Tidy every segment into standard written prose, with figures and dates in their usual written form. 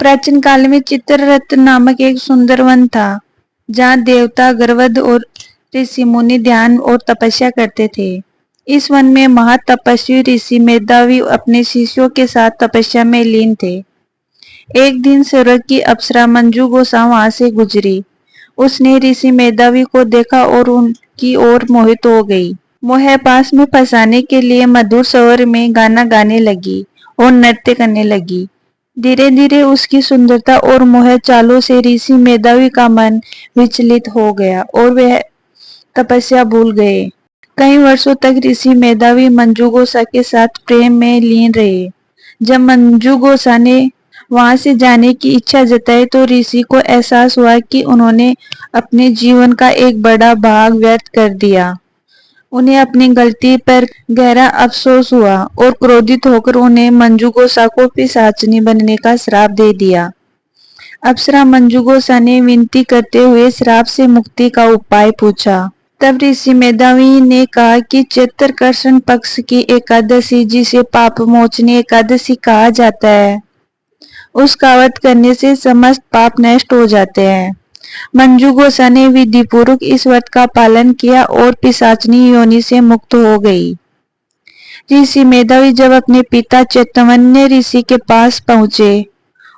प्राचीन काल में चित्ररथ नामक एक सुंदर वन था, जहाँ देवता गर्वद और ऋषि मुनि ध्यान और तपस्या करते थे। इस वन में महातपस्वी ऋषि मेधावी अपने शिष्यों के साथ तपस्या में लीन थे। एक दिन स्वर्ग की अप्सरा मंजू गोसा वहां से गुजरी। उसने ऋषि मेधावी को देखा और उनकी ओर मोहित हो गई। वह पास में फंसाने के लिए मधुर स्वर में गाना गाने लगी और नृत्य करने लगी। धीरे धीरे उसकी सुंदरता और मोह चालों से ऋषि मेधावी का मन विचलित हो गया और वह तपस्या भूल गए। कई वर्षों तक ऋषि मेधावी मंजू गोसा के साथ प्रेम में लीन रहे। जब मंजू गोसा ने वहां से जाने की इच्छा जताई तो ऋषि को एहसास हुआ कि उन्होंने अपने जीवन का एक बड़ा भाग व्यर्थ कर दिया। उन्हें अपनी गलती पर गहरा अफसोस हुआ और क्रोधित होकर उन्हें मंजू गोसा को पिशाचिनी बनने का श्राप दे दिया। अप्सरा मंजू गोसा ने विनती करते हुए श्राप से मुक्ति का उपाय पूछा। तब ऋषि मेधावी ने कहा कि चैत्र कृष्ण पक्ष की एकादशी, जिसे पाप मोचनी एकादशी कहा जाता है, उसका व्रत करने से समस्त पाप नष्ट हो जाते हैं। मंजू गोसा ने विधि पूर्वक इस व्रत का पालन किया और पिशाचिनी योनि से मुक्त हो गई। ऋषि मेधावी जब अपने पिता चैतन्य ऋषि के पास पहुंचे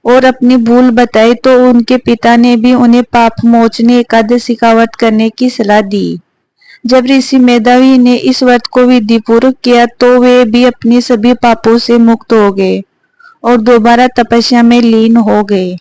और अपनी भूल बताई तो उनके पिता ने भी उन्हें पाप मोचनी एकादशी का व्रत करने की सलाह दी। जब ऋषि मेधावी ने इस व्रत को विधि पूर्वक किया तो वे भी अपनी सभी पापों से मुक्त हो गए और दोबारा तपस्या में लीन हो गए।